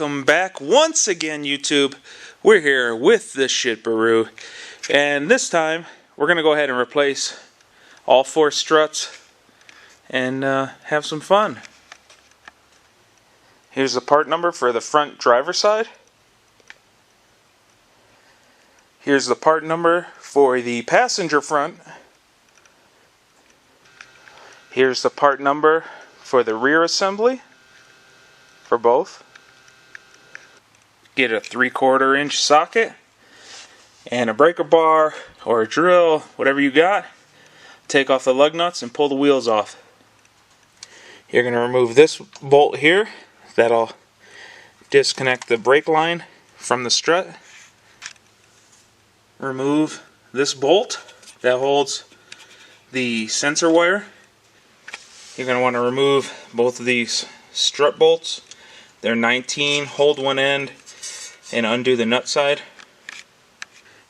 welcome back once again, YouTube. We're here with the Subaru, and this time we're going to go ahead and replace all 4 struts and have some fun. Here's the part number for the front driver's side. Here's the part number for the passenger front. Here's the part number for the rear assembly for both. Get a 3/4 inch socket and a breaker bar or a drill, whatever you got. Take off the lug nuts and pull the wheels off. You're going to remove this bolt here. That'll disconnect the brake line from the strut. Remove this bolt that holds the sensor wire. You're going to want to remove both of these strut bolts. They're 19. Hold one end and undo the nut side.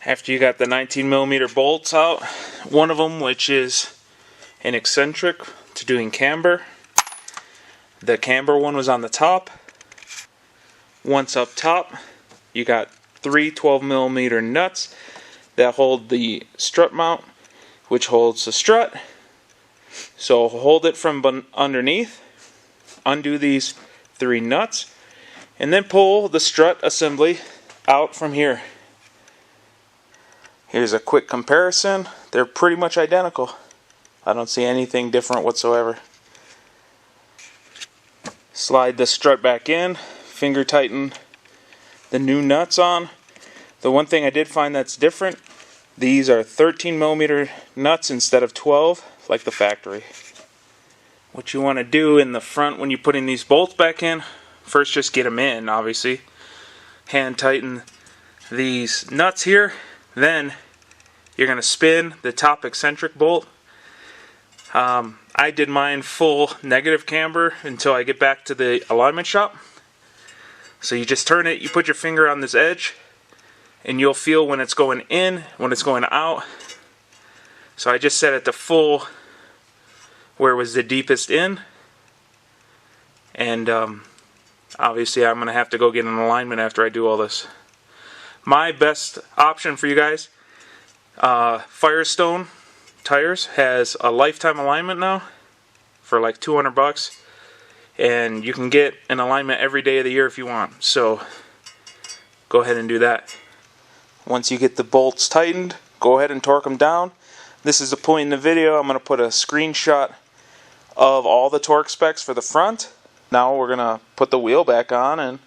After you got the 19mm bolts out, one of them, which is an eccentric to doing camber, the camber one was on the top. Once up top, you got 3 12mm nuts that hold the strut mount, which holds the strut. So hold it from underneath, undo these 3 nuts, and then pull the strut assembly out from here. Here's a quick comparison. They're pretty much identical. I don't see anything different whatsoever. Slide the strut back in, finger tighten the new nuts on. The one thing I did find that's different, these are 13mm nuts instead of 12 like the factory. What you want to do in the front when you're putting these bolts back in, first just get them in, obviously. Hand tighten these nuts here, then you're going to spin the top eccentric bolt. I did mine full negative camber until I get back to the alignment shop. So you just turn it, you put your finger on this edge, and you'll feel when it's going in, when it's going out. So I just set it to full where it was the deepest in, and obviously I'm going to have to go get an alignment after I do all this. My best option for you guys, Firestone Tires has a lifetime alignment now for like $200, and you can get an alignment every day of the year if you want. So go ahead and do that. Once you get the bolts tightened, go ahead and torque them down. This is the point in the video. I'm going to put a screenshot of all the torque specs for the front. Now we're going to put the wheel back on and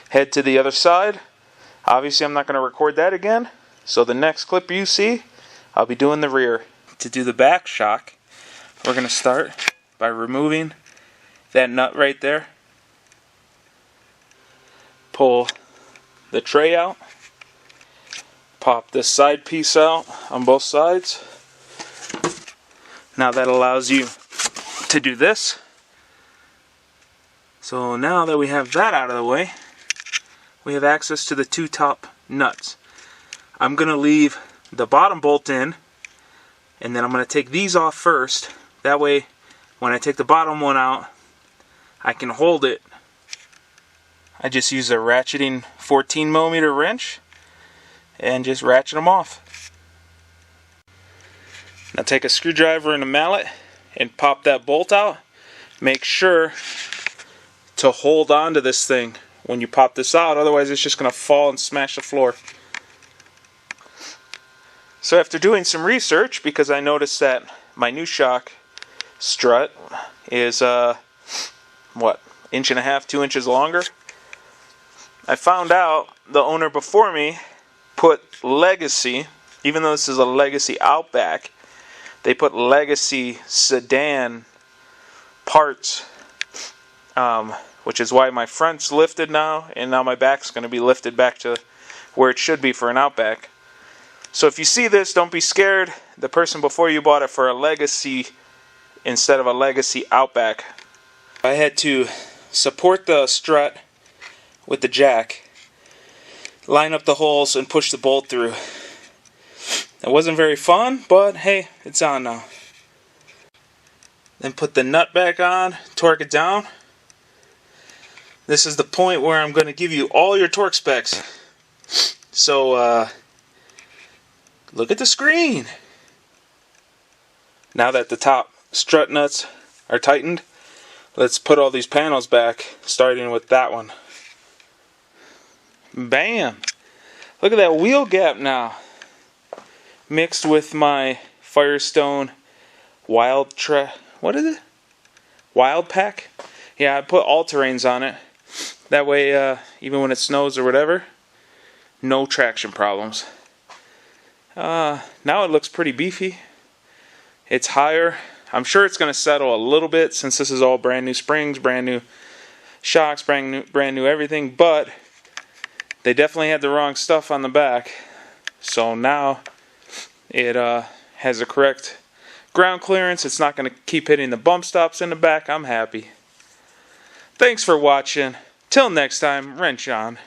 head to the other side. Obviously I'm not going to record that again, so the next clip you see, I'll be doing the rear. To do the back shock, we're going to start by removing that nut right there. Pull the tray out. Pop this side piece out on both sides. Now that allows you to do this. So now that we have that out of the way, we have access to the 2 top nuts. I'm going to leave the bottom bolt in, and then I'm going to take these off first. That way, when I take the bottom one out, I can hold it. I just use a ratcheting 14mm wrench and just ratchet them off. Now take a screwdriver and a mallet and pop that bolt out. Make sure to hold on to this thing when you pop this out, otherwise it's just going to fall and smash the floor. So after doing some research, because I noticed that my new shock strut is what, 1.5 to 2 inches longer, I found out the owner before me put Legacy, even though this is a Legacy Outback, they put Legacy sedan parts, which is why my front's lifted now, and now my back's going to be lifted back to where it should be for an Outback. So if you see this, don't be scared. The person before you bought it for a Legacy instead of a Legacy Outback. I had to support the strut with the jack, line up the holes, and push the bolt through. It wasn't very fun, but hey, it's on now. Then put the nut back on, torque it down. this is the point where I'm going to give you all your torque specs. So, look at the screen. Now that the top strut nuts are tightened, let's put all these panels back, starting with that one. Bam! Look at that wheel gap now. Mixed with my Firestone Wild Pack? Yeah, I put all-terrains on it. That way, even when it snows or whatever, no traction problems. Now it looks pretty beefy. It's higher. I'm sure it's going to settle a little bit since this is all brand new springs, brand new shocks, brand new everything, but they definitely had the wrong stuff on the back. So now it has the correct ground clearance. It's not going to keep hitting the bump stops in the back. I'm happy. Thanks for watching. Till next time, wrench on.